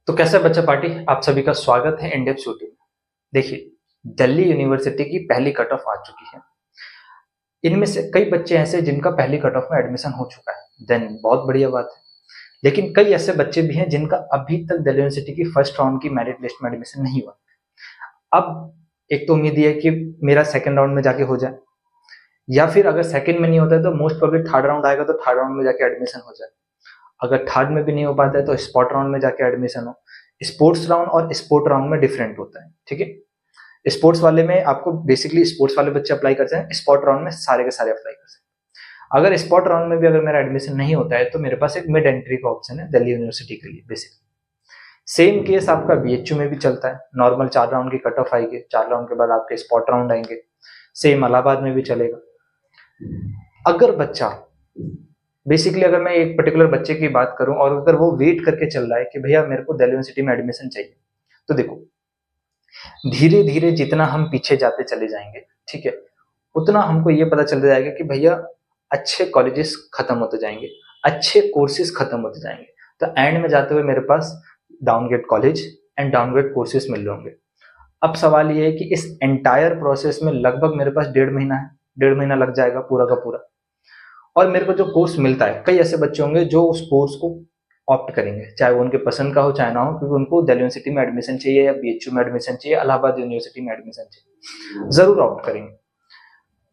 तो कैसा है बच्चा पार्टी। आप सभी का स्वागत है इंडेप शूटिंग में। देखिए, दिल्ली यूनिवर्सिटी की पहली कट ऑफ आ चुकी है। इनमें से कई बच्चे ऐसे हैं जिनका पहली कट ऑफ में एडमिशन हो चुका है, देन बहुत बढ़िया बात है। लेकिन कई ऐसे बच्चे भी हैं जिनका अभी तक दिल्ली यूनिवर्सिटी की फर्स्ट राउंड की मेरिट लिस्ट में एडमिशन नहीं हुआ। अब एक तो उम्मीद ये है कि मेरा सेकंड राउंड में जाके हो जाए, या फिर अगर सेकंड में नहीं होता है तो मोस्ट प्रोबेबली थर्ड राउंड आएगा तो थर्ड राउंड में जाके एडमिशन हो जाए। अगर थर्ड में भी नहीं हो पाता है तो स्पॉट राउंड में जाके एडमिशन हो। स्पोर्ट्स राउंड और स्पोर्ट राउंड में डिफरेंट होता है, ठीक है। स्पोर्ट्स वाले में आपको बेसिकली स्पोर्ट्स वाले बच्चे अप्लाई करते हैं, स्पॉट राउंड में सारे के सारे अप्लाई कर सकते हैं। अगर स्पॉट राउंड में भी अगर मेरा एडमिशन नहीं होता है तो मेरे पास एक मिड एंट्री का ऑप्शन है दिल्ली यूनिवर्सिटी के लिए बेसिकली। सेम केस आपका बीएचयू में भी चलता है। नॉर्मल 4 राउंड की कट ऑफ आएगी, 4 राउंड के बाद आपके स्पॉट राउंड आएंगे। सेम इलाहाबाद में भी चलेगा। अगर बच्चा बेसिकली अगर मैं एक पर्टिकुलर बच्चे की बात करूं और अगर वो वेट करके चल रहा है कि भैया मेरे को दिल्ली यूनिवर्सिटी में एडमिशन चाहिए, तो देखो, धीरे धीरे जितना हम पीछे जाते चले जाएंगे, ठीक है, उतना हमको ये पता चलता जाएगा कि भैया अच्छे कॉलेजेस खत्म होते जाएंगे, अच्छे कोर्सेज खत्म होते जाएंगे। तो एंड में जाते हुए मेरे पास downgrade college and downgrade courses मिल रहे होंगे। अब सवाल ये है कि इस एंटायर प्रोसेस में लगभग मेरे पास 1.5 महीना है, 1.5 महीना लग जाएगा पूरा का पूरा। और मेरे को जो कोर्स मिलता है, कई ऐसे बच्चे होंगे जो उस कोर्स को ऑप्ट करेंगे, चाहे वो उनके पसंद का हो चाहे ना हो, क्योंकि उनको दिल्ली यूनिवर्सिटी में एडमिशन चाहिए या बीएचयू में एडमिशन चाहिए, इलाहाबाद यूनिवर्सिटी में एडमिशन चाहिए, जरूर ऑप्ट करेंगे।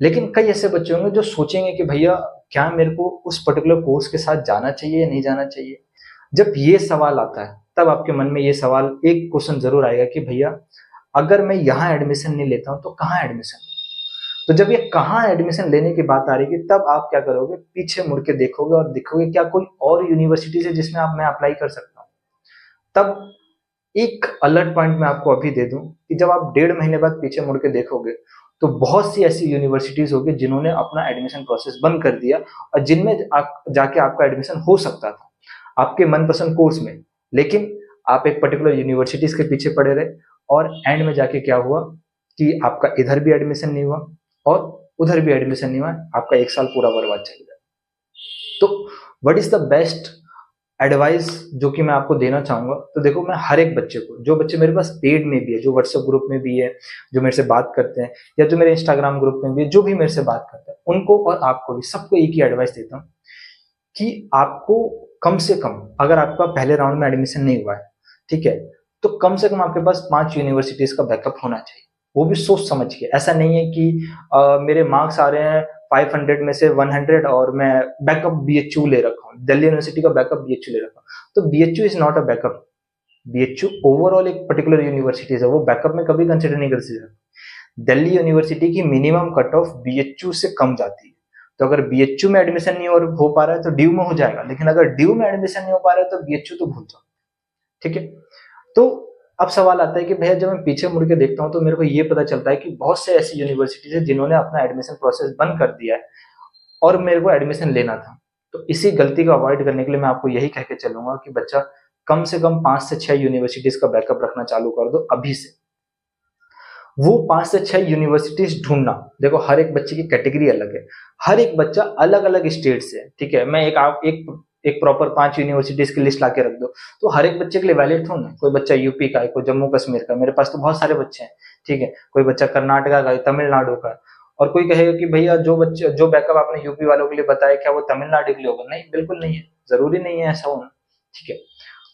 लेकिन कई ऐसे बच्चे होंगे जो सोचेंगे कि भैया क्या मेरे को उस पर्टिकुलर कोर्स के साथ जाना चाहिए या नहीं जाना चाहिए। जब ये सवाल आता है तब आपके मन में ये सवाल, एक क्वेश्चन जरूर आएगा कि भैया अगर मैं यहाँ एडमिशन नहीं लेता हूँ तो कहाँ एडमिशन। तो जब ये कहाँ एडमिशन लेने की बात आ रही है तब आप क्या करोगे, पीछे मुड़ के देखोगे और देखोगे क्या कोई और यूनिवर्सिटी है जिसमें मैं अप्लाई कर सकता हूँ। तब एक अलर्ट पॉइंट मैं आपको अभी दे दूं कि जब आप 1.5 महीने बाद पीछे मुड़ के देखोगे तो बहुत सी ऐसी यूनिवर्सिटीज होगी जिन्होंने अपना एडमिशन प्रोसेस बंद कर दिया और जिनमें जाके आपका एडमिशन हो सकता था आपके मनपसंद कोर्स में। लेकिन आप एक पर्टिकुलर यूनिवर्सिटीज के पीछे पड़े रहे और एंड में जाके क्या हुआ कि आपका इधर भी एडमिशन नहीं हुआ और उधर भी एडमिशन नहीं हुआ, आपका 1 साल पूरा बर्बाद चल गया। तो what is the best advice जो कि मैं आपको देना चाहूंगा, तो देखो, मैं हर एक बच्चे को, जो बच्चे मेरे पास पेड में भी है, जो व्हाट्सएप ग्रुप में भी है, जो मेरे से बात करते हैं, या जो मेरे इंस्टाग्राम ग्रुप में भी है, जो भी मेरे से बात करते हैं, उनको और आपको भी, सबको एक ही एडवाइस देता हूँ कि आपको कम से कम, अगर आपका पहले राउंड में एडमिशन नहीं हुआ है, ठीक है, तो कम से कम आपके पास 5 यूनिवर्सिटीज का बैकअप होना चाहिए। वो भी सोच समझ के। ऐसा नहीं है कि मेरे मार्क्स आ रहे हैं 500 में से 100 और मैं बैकअप बीएचयू ले रखा हूँ, दिल्ली यूनिवर्सिटी का बैकअप बीएचयू ले रखा हूँ। तो BHU is not a backup. BHU overall एक पर्टिकुलर यूनिवर्सिटीज है, वो बैकअप में कभी कंसिडर नहीं कर सकते। दिल्ली यूनिवर्सिटी की मिनिमम कट ऑफ बीएचयू से कम जाती है। तो अगर बीएचयू में एडमिशन नहीं हो पा रहा है तो ड्यू में हो जाएगा, लेकिन अगर ड्यू में एडमिशन नहीं हो पा रहा है तो बीएचयू तो भूल जाओ, ठीक है। तो अब सवाल आता है कि भैया जब मैं पीछे मुड़ के देखता हूँ तो मेरे को ये पता चलता है कि बहुत से ऐसी यूनिवर्सिटीज है जिन्होंने अपना एडमिशन प्रोसेस बंद कर दिया है और मेरे को एडमिशन लेना था। तो इसी गलती को अवॉइड करने के लिए मैं आपको यही कह के चलूंगा कि बच्चा कम से कम 5 से 6 यूनिवर्सिटीज का बैकअप रखना चालू कर दो अभी से। वो 5 से 6 यूनिवर्सिटीज ढूंढना, देखो हर एक बच्चे की कैटेगरी अलग है, हर एक बच्चा अलग अलग स्टेट से है, ठीक है। मैं एक प्रॉपर 5 यूनिवर्सिटीज की लिस्ट लाके रख दो तो हर एक बच्चे के लिए वैलिड थोड़ा ना। कोई बच्चा यूपी का है, कोई जम्मू कश्मीर का, मेरे पास तो बहुत सारे बच्चे हैं, ठीक है। कोई बच्चा कर्नाटका का है, तमिलनाडु का है। और कोई कहेगा कि भैया जो बैकअप आपने यूपी वालों के लिए बताया क्या वो तमिलनाडु के लिए होगा? नहीं, बिल्कुल नहीं है, जरूरी नहीं है ऐसा होना, ठीक है।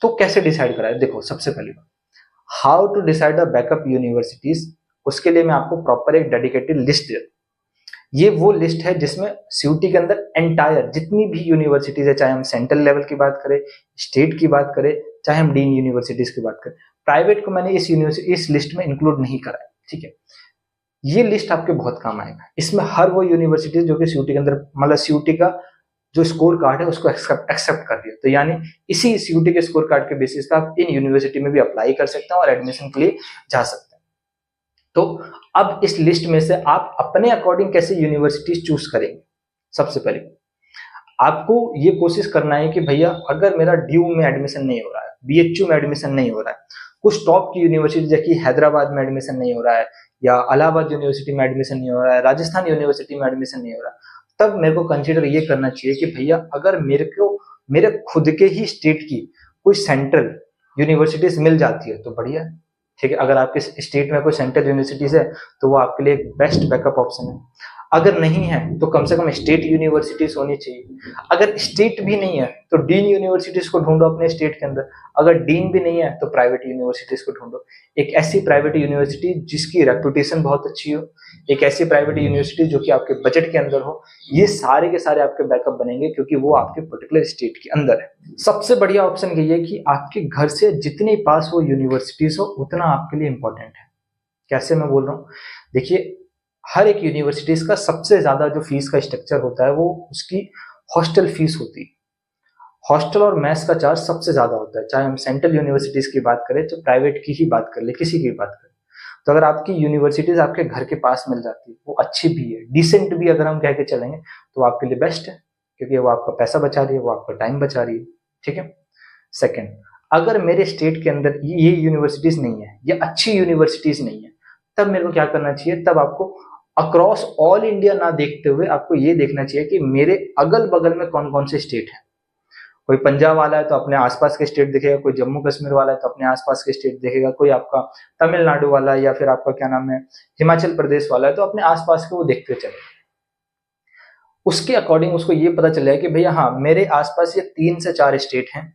तो कैसे डिसाइड करा है? देखो, सबसे पहली बात, how to decide the backup universities, उसके लिए मैं आपको प्रॉपर एक डेडिकेटेड लिस्ट देता हूं। ये वो लिस्ट है जिसमें सीयूटी के अंदर एंटायर जितनी भी यूनिवर्सिटीज है, चाहे हम सेंट्रल लेवल की बात करें, स्टेट की बात करें, चाहे हम डीन यूनिवर्सिटीज की बात करें, प्राइवेट को मैंने इस लिस्ट में इंक्लूड नहीं करा है, ठीक है। ये लिस्ट आपके बहुत काम आएगा। इसमें हर वो यूनिवर्सिटी जो कि सीयूटी के अंदर, मतलब सीयूटी का जो स्कोर कार्ड है उसको एक्सेप्ट कर दिया, तो यानी इसी सीयूटी के स्कोर कार्ड के बेसिस पे आप इन यूनिवर्सिटी में भी अप्लाई कर सकते हैं और एडमिशन के लिए जा सकते हैं। तो अब इस लिस्ट में से आप अपने अकॉर्डिंग कैसे यूनिवर्सिटीज चूज करेंगे? सबसे पहले आपको ये कोशिश करना है कि भैया अगर मेरा ड्यू में एडमिशन नहीं हो रहा है, बीएचयू में एडमिशन नहीं हो रहा है, कुछ टॉप की यूनिवर्सिटी जैसे हैदराबाद में एडमिशन नहीं हो रहा है, या इलाहाबाद यूनिवर्सिटी में एडमिशन नहीं हो रहा है, राजस्थान यूनिवर्सिटी में एडमिशन नहीं हो रहा, तब मेरे को कंसिडर ये करना चाहिए कि भैया अगर मेरे को मेरे खुद के ही स्टेट की कोई सेंट्रल यूनिवर्सिटीज मिल जाती है तो बढ़िया है, ठीक है। अगर आपके स्टेट में कोई सेंट्रल यूनिवर्सिटीज है तो वो आपके लिए एक बेस्ट बैकअप ऑप्शन है। अगर नहीं है तो कम से कम स्टेट यूनिवर्सिटीज होनी चाहिए। अगर स्टेट भी नहीं है तो डीन यूनिवर्सिटीज को ढूंढो अपने स्टेट के अंदर। अगर डीन भी नहीं है तो प्राइवेट यूनिवर्सिटीज को ढूंढो। एक ऐसी प्राइवेट यूनिवर्सिटी जिसकी रेपुटेशन बहुत अच्छी हो, एक ऐसी प्राइवेट यूनिवर्सिटी जो कि आपके बजट के अंदर हो। ये सारे के सारे आपके बैकअप बनेंगे क्योंकि वो आपके पर्टिकुलर स्टेट के अंदर है। सबसे बढ़िया ऑप्शन यही है कि आपके घर से जितनी पास वो यूनिवर्सिटीज हो उतना आपके लिए इंपॉर्टेंट है। कैसे मैं बोल रहा हूँ, देखिए हर एक यूनिवर्सिटीज का सबसे ज्यादा जो फीस का स्ट्रक्चर होता है वो उसकी हॉस्टल फीस होती है। हॉस्टल और मेस का चार्ज सबसे ज्यादा होता है, चाहे हम सेंट्रल यूनिवर्सिटीज की बात करें तो प्राइवेट की ही बात कर ले, किसी की बात करें। तो अगर आपकी यूनिवर्सिटीज आपके घर के पास मिल जाती है, वो अच्छी भी है, डिसेंट भी अगर हम कह के चलेंगे तो आपके लिए बेस्ट है क्योंकि वो आपका पैसा बचा रही है, वो आपका टाइम बचा रही है, ठीक है। सेकेंड, अगर मेरे स्टेट के अंदर ये यूनिवर्सिटीज नहीं है, ये अच्छी यूनिवर्सिटीज नहीं है, तब मेरे को क्या करना चाहिए, तब आपको अक्रॉस ऑल इंडिया ना देखते हुए आपको ये देखना चाहिए कि मेरे अगल बगल में कौन कौन से स्टेट है। कोई पंजाब वाला है तो अपने आसपास के स्टेट देखेगा, कोई जम्मू कश्मीर वाला है तो अपने आसपास के स्टेट देखेगा, कोई आपका तमिलनाडु वाला है या फिर आपका क्या नाम है हिमाचल प्रदेश वाला है तो अपने आसपास के वो देखते चले। उसके अकॉर्डिंग उसको ये पता चल जाए कि भैया हाँ मेरे आसपास ये 3 से 4 स्टेट हैं।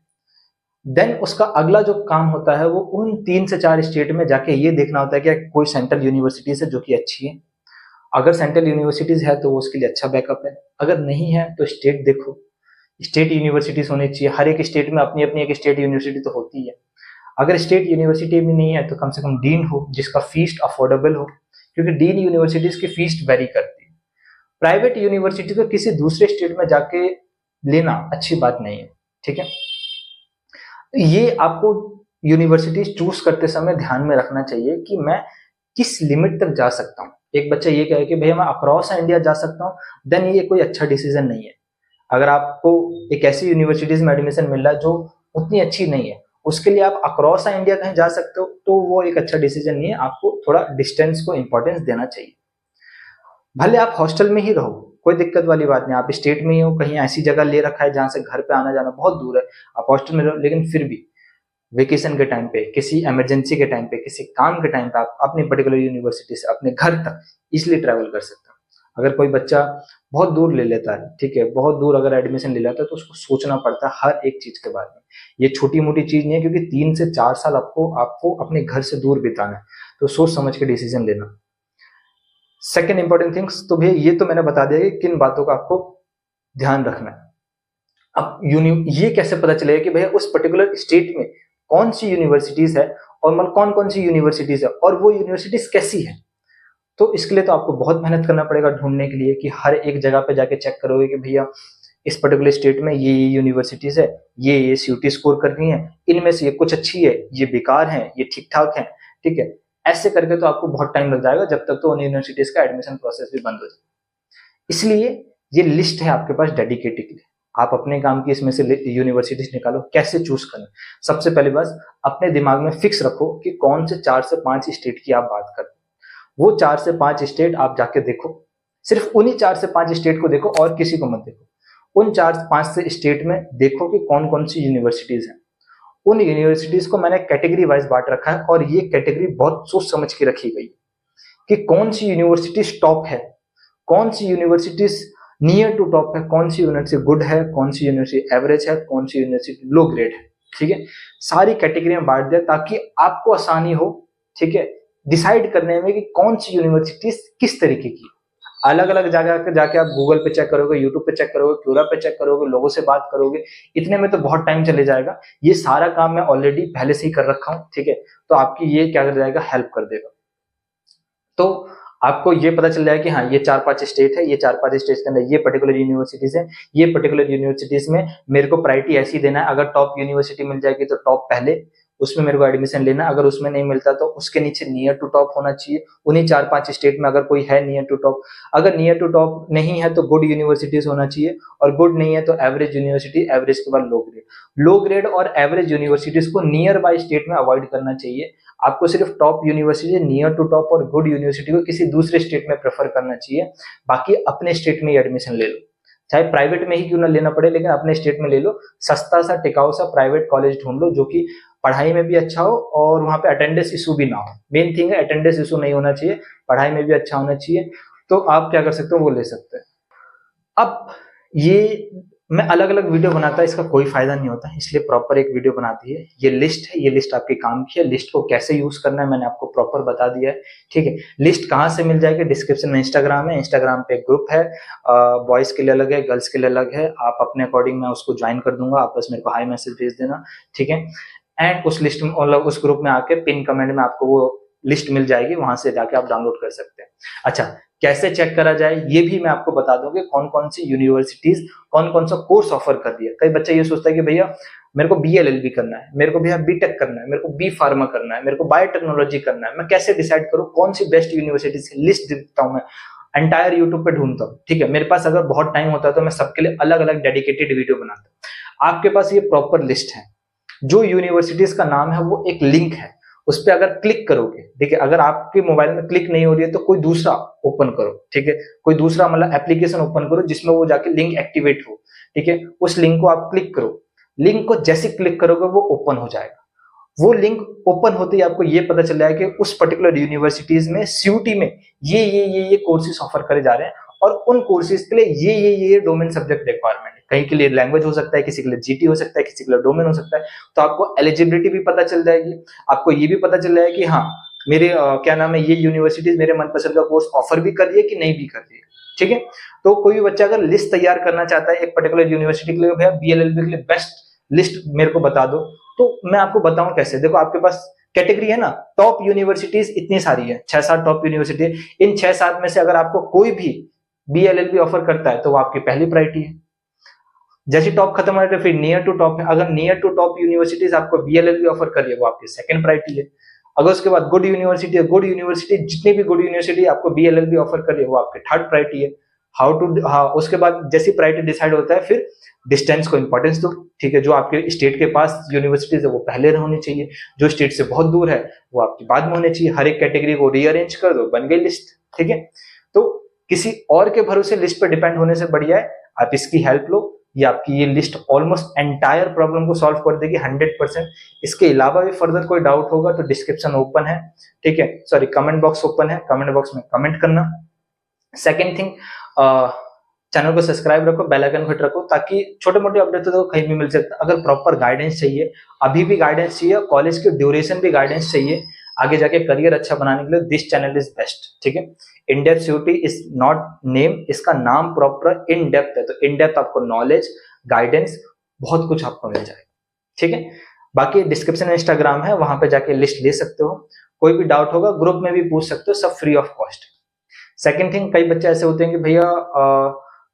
देन उसका अगला जो काम होता है वो उन 3 से 4 स्टेट में जाके ये देखना होता है कि कोई सेंट्रल यूनिवर्सिटीज है जो कि अच्छी है। अगर सेंट्रल यूनिवर्सिटीज है तो वो उसके लिए अच्छा बैकअप है, अगर नहीं है तो स्टेट देखो। स्टेट यूनिवर्सिटीज होनी चाहिए, हर एक स्टेट में अपनी अपनी एक स्टेट यूनिवर्सिटी तो होती है। अगर स्टेट यूनिवर्सिटी भी नहीं है तो कम से कम डीन हो जिसका फीस अफोर्डेबल हो, क्योंकि डीन यूनिवर्सिटीज की फीस वेरी करती है। प्राइवेट यूनिवर्सिटी को किसी दूसरे स्टेट में जाके लेना अच्छी बात नहीं है, ठीक है। ये आपको यूनिवर्सिटीज चूज करते समय ध्यान में रखना चाहिए कि मैं किस लिमिट तक जा सकता हूँ। एक बच्चा ये कहे कि भैया मैं अक्रॉस इंडिया जा सकता हूँ, देन ये कोई अच्छा डिसीजन नहीं है। अगर आपको एक ऐसी यूनिवर्सिटीज में एडमिशन मिल रहा है जो उतनी अच्छी नहीं है, उसके लिए आप अक्रॉस इंडिया कहीं जा सकते हो तो वो एक अच्छा डिसीजन नहीं है। आपको थोड़ा डिस्टेंस को इंपॉर्टेंस देना चाहिए। भले आप हॉस्टल में ही रहो, कोई दिक्कत वाली बात नहीं, आप स्टेट में ही हो, कहीं ऐसी जगह ले रखा है जहां से घर पे आना जाना बहुत दूर है, आप हॉस्टल में रहो, लेकिन फिर भी वेकेशन के टाइम पे, किसी इमरजेंसी के टाइम पे, किसी काम के टाइम पे आप अपनी पर्टिकुलर यूनिवर्सिटी से अपने घर तक इसलिए ट्रैवल कर सकते हो। अगर कोई बच्चा बहुत दूर ले लेता है, ठीक है, बहुत दूर अगर एडमिशन ले लेता है तो उसको सोचना पड़ता है हर एक चीज के बारे में। ये छोटी मोटी चीज नहीं है क्योंकि 3 से 4 साल आपको आपको अपने घर से दूर बिताना है, तो सोच समझ के डिसीजन लेना। सेकेंड इंपॉर्टेंट थिंग्स, तो भैया ये तो मैंने बता दिया कि किन बातों का आपको ध्यान रखना है। अब ये कैसे पता चलेगा कि भैया उस पर्टिकुलर स्टेट में कौन सी यूनिवर्सिटीज है और मतलब कौन कौन सी यूनिवर्सिटीज है और वो यूनिवर्सिटीज कैसी है। तो इसके लिए तो आपको बहुत मेहनत करना पड़ेगा ढूंढने के लिए कि हर एक जगह पे जाके चेक करोगे कि भैया इस पर्टिकुलर स्टेट में ये यूनिवर्सिटीज है, ये सीयूटी स्कोर कर रही है, इनमें से ये कुछ अच्छी है, ये बेकार है, ये ठीक ठाक है, ठीक है। ऐसे करके तो आपको बहुत टाइम लग जाएगा, जब तक तो उन यूनिवर्सिटीज का एडमिशन प्रोसेस भी बंद हो जाए। इसलिए ये लिस्ट है आपके पास डेडिकेटेड, आप अपने काम की इसमें से यूनिवर्सिटीज निकालो। कैसे चूज करना, सबसे पहली बात अपने दिमाग में फिक्स रखो कि कौन से 4 से 5 स्टेट की आप बात कर, वो 4 से 5 स्टेट आप जाके देखो। सिर्फ उन्हीं 4 से 5 स्टेट को देखो और किसी को मत देखो। उन 4-5 से स्टेट में देखो कि कौन कौन सी यूनिवर्सिटीज हैं। उन यूनिवर्सिटीज को मैंने कैटेगरी वाइज बांट रखा है और ये कैटेगरी बहुत सोच समझ के रखी गई कि कौन सी यूनिवर्सिटीज टॉप है, कौन सी यूनिवर्सिटीज नियर टू टॉप है, कौन सी यूनिवर्सिटी गुड है, कौन सी यूनिवर्सिटी एवरेज है, कौन सी यूनिवर्सिटी लो ग्रेड है, ठीक है। सारी कैटेगरी में बांट दिया ताकि आपको आसानी हो, ठीक है, डिसाइड करने में कि कौन सी यूनिवर्सिटी किस तरीके की। अलग अलग जगह जाके आप गूगल पे चेक करोगे, यूट्यूब पे चेक करोगे, क्यूरा पे चेक करोगे, लोगों से बात करोगे, इतने में तो बहुत टाइम चले जाएगा। ये सारा काम मैं ऑलरेडी पहले से ही कर रखा हूँ, ठीक है, तो आपकी ये क्या कर जाएगा, हेल्प कर देगा। तो आपको ये पता चल जाएगा कि हाँ ये 4-5 स्टेट है, ये 4-5 स्टेट के अंदर ये पर्टिकुलर यूनिवर्सिटीज है, ये पर्टिकुलर यूनिवर्सिटीज में मेरे को प्रायोरिटी ऐसी देना है। अगर टॉप यूनिवर्सिटी मिल जाएगी तो टॉप पहले उसमें मेरे को एडमिशन लेना, अगर उसमें नहीं मिलता तो उसके नीचे नियर टू टॉप होना चाहिए। उन्हीं 4-5 स्टेट में अगर कोई है नियर टू टॉप, अगर नियर टू टॉप नहीं है तो गुड यूनिवर्सिटीज होना चाहिए, और गुड नहीं है तो एवरेज यूनिवर्सिटी, एवरेज के बाद लो ग्रेड। लो ग्रेड और एवरेज यूनिवर्सिटीज को नियर बाय स्टेट में अवॉइड करना चाहिए। आपको सिर्फ top university, near to top और गुड यूनिवर्सिटी को किसी दूसरे स्टेट में प्रेफर करना चाहिए। बाकी अपने स्टेट में ही एडमिशन ले लो, चाहे प्राइवेट में ही क्यों ना लेना पड़े, लेकिन अपने स्टेट में ले लो। सस्ता सा टिकाऊ सा प्राइवेट कॉलेज ढूंढ लो जो कि पढ़ाई में भी अच्छा हो और वहाँ पे अटेंडेंस इशू भी ना हो। मेन थिंग है अटेंडेंस इशू नहीं होना चाहिए, पढ़ाई में भी अच्छा होना चाहिए। तो आप क्या कर सकते हो, वो ले सकते हैं। अब ये मैं अलग अलग वीडियो बनाता है, इसका कोई फायदा नहीं होता, इसलिए प्रॉपर एक वीडियो बना दी है। ये लिस्ट है, ये लिस्ट आपके काम की है। लिस्ट को कैसे यूज करना है मैंने आपको प्रॉपर बता दिया है, ठीक है। लिस्ट कहाँ से मिल जाएगी, डिस्क्रिप्शन में इंस्टाग्राम है, इंस्टाग्राम पे एक ग्रुप है, बॉयज के लिए अलग है, गर्ल्स के लिए अलग है। आप अपने अकॉर्डिंग मैं उसको ज्वाइन कर दूंगा, आप बस मेरे को हाई मैसेज भेज देना, ठीक है। एंड उस लिस्ट में मतलब उस ग्रुप में आके पिन कमेंट में आपको वो लिस्ट मिल जाएगी, वहां से जाके आप डाउनलोड कर सकते हैं। अच्छा, कैसे चेक करा जाए ये भी मैं आपको बता दूंगी, कौन कौन सी यूनिवर्सिटीज कौन कौन सा कोर्स ऑफर कर दिया। कई बच्चे ये सोचता है कि भैया मेरे को BLLB करना है, मेरे को भैया बीटेक करना है, मेरे को बी फार्मा करना है, मेरे को बायोटेक्नोलॉजी करना है, मैं कैसे डिसाइड करूं कौन सी बेस्ट यूनिवर्सिटी से लिस्ट देखता हूं, मैं एंटायर यूट्यूब पे ढूंढता हूं, ठीक है। मेरे पास अगर बहुत टाइम होता है तो मैं सबके लिए अलग अलग डेडिकेटेड वीडियो बनाता हूं। आपके पास ये प्रॉपर लिस्ट है, जो यूनिवर्सिटीज का नाम है वो एक लिंक है, उस पर अगर क्लिक करोगे, ठीक है, अगर आपके मोबाइल में क्लिक नहीं हो रही है तो कोई दूसरा ओपन करो, ठीक है, कोई दूसरा मतलब एप्लीकेशन ओपन करो जिसमें वो जाके लिंक एक्टिवेट हो, ठीक है। उस लिंक को आप क्लिक करो, लिंक को जैसे क्लिक करोगे वो ओपन हो जाएगा। वो लिंक ओपन होते ही आपको ये पता चल जाएगा कि उस पर्टिकुलर यूनिवर्सिटीज में CUET में ये कोर्सेज ऑफर करे जा रहे हैं, और उन कोर्सेज के लिए ये डोमेन सब्जेक्ट रिक्वायरमेंट है। कहीं के लिए लैंग्वेज हो सकता है, किसी के लिए GT हो सकता है, किसी के लिए डोमेन हो सकता है। तो आपको एलिजिबिलिटी भी पता चल जाएगी, आपको ये भी पता चल जाएगा कि हाँ मेरे क्या नाम है, ये यूनिवर्सिटीज मेरे मनपसंद का कोर्स ऑफर भी कर रही है कि नहीं भी कर रही है, ठीक है। तो कोई भी बच्चा अगर लिस्ट तैयार करना चाहता है एक पर्टिकुलर यूनिवर्सिटी के लिए, भैया BLLB के लिए बेस्ट लिस्ट मेरे को बता दो, तो मैं आपको बताऊं कैसे। देखो आपके पास कैटेगरी है ना, टॉप यूनिवर्सिटीज इतनी सारी है, 6-7 टॉप यूनिवर्सिटी। इन 6-7 में से अगर आपको कोई भी BLLB ऑफर करता है तो वो आपकी पहली प्रायोरिटी है। जैसे टॉप खत्म हो जाए तो फिर नियर टू टॉप है, अगर नियर टू टॉप यूनिवर्सिटीज आपको BLLB ऑफर कर रही है वो आपकी सेकंड प्रायोरिटी है। अगर उसके बाद गुड यूनिवर्सिटी जितनी भी गुड यूनिवर्सिटी आपको BLLB ऑफर कर रही है वो आपकी थर्ड प्रायोरिटी है। उसके बाद जैसी प्रायोरिटी डिसाइड होता है फिर डिस्टेंस को इंपॉर्टेंस दो, ठीक है। जो आपके स्टेट के पास यूनिवर्सिटीज है वो पहले होनी चाहिए, जो स्टेट से बहुत दूर है वो आपकी बाद में होनी चाहिए। हर एक कैटेगरी को रीअरेंज कर दो, बन गई लिस्ट, ठीक है। तो किसी और के भरोसे लिस्ट पर डिपेंड होने से बढ़िया है आप इसकी हेल्प लो। ये आपकी ये लिस्ट ऑलमोस्ट एंटायर प्रॉब्लम को सॉल्व कर देगी 100%। इसके अलावा भी फर्दर कोई डाउट होगा तो डिस्क्रिप्शन ओपन है, ठीक है, सॉरी कमेंट बॉक्स ओपन है, कमेंट बॉक्स में कमेंट करना। सेकेंड थिंग, चैनल को सब्सक्राइब रखो, बेल आइकन को हिट रखो, ताकि छोटे मोटे अपडेट तो कहीं भी मिल सकता है। अगर प्रॉपर गाइडेंस चाहिए, अभी भी गाइडेंस चाहिए, कॉलेज की ड्यूरेशन भी गाइडेंस चाहिए, आगे जाके करियर अच्छा बनाने के लिए दिस चैनल इज बेस्ट, ठीक है। In depth CUET is not name, इसका नाम प्रॉपर इन डेप्थ है, तो इन डेप्थ आपको नॉलेज गाइडेंस बहुत कुछ आपको मिल जाएगा, ठीक है। बाकी डिस्क्रिप्शन में इंस्टाग्राम है, वहां पे जाके लिस्ट ले सकते हो, कोई भी डाउट होगा ग्रुप में भी पूछ सकते हो, सब free of cost. Second thing, कई बच्चे ऐसे होते हैं कि भैया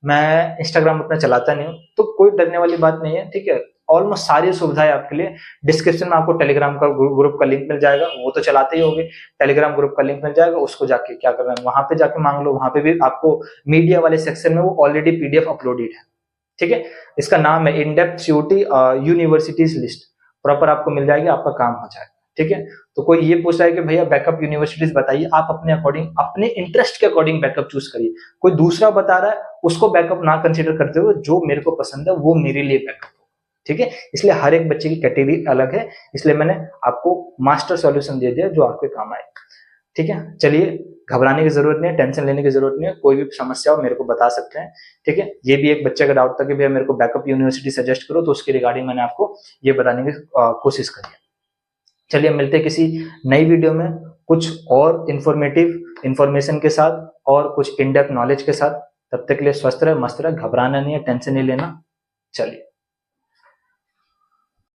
मैं इंस्टाग्राम उतना चलाता नहीं हूँ, तो कोई डरने वाली बात नहीं है, ठीक है। ऑलमोस्ट सारी सुविधाएं आपके लिए डिस्क्रिप्शन में आपको टेलीग्राम का ग्रुप का लिंक मिल जाएगा, वो तो चलाते ही होगे, टेलीग्राम ग्रुप का लिंक मिल जाएगा, उसको जाके क्या करना है वहां पे जाके मांग लो। वहां पे भी आपको मीडिया वाले सेक्शन में वो ऑलरेडी PDF अपलोडेड है, ठीक है। इसका नाम है in depth CUET universities list, proper आपको मिल जाएगी, आपका काम हो जाएगा, ठीक है। तो कोई ये पूछ रहा है कि भैया बैकअप यूनिवर्सिटीज बताइए, आप अपने अकॉर्डिंग अपने इंटरेस्ट के अकॉर्डिंग बैकअप चूज करिए। कोई दूसरा बता रहा है उसको बैकअप ना कंसीडर करते हुए जो मेरे को पसंद है वो मेरे लिए बैकअप, ठीक है। इसलिए हर एक बच्चे की कैटेगरी अलग है, इसलिए मैंने आपको मास्टर सॉल्यूशन दे दिया जो आपके काम आए, ठीक है। चलिए, घबराने की जरूरत नहीं है, टेंशन लेने की जरूरत नहीं है, कोई भी समस्या हो मेरे को बता सकते हैं, ठीक है। ये भी एक बच्चे का डाउट था कि भैया मेरे को बैकअप यूनिवर्सिटी सजेस्ट करो, तो उसके रिगार्डिंग मैंने आपको ये बताने की कोशिश करी है। चलिए मिलते हैं किसी नई वीडियो में कुछ और इंफॉर्मेशन के साथ और कुछ इन डेप्थ नॉलेज के साथ। तब तक के लिए स्वस्थ रहे, मस्त रहे, घबराना नहीं है, टेंशन नहीं लेना। चलिए।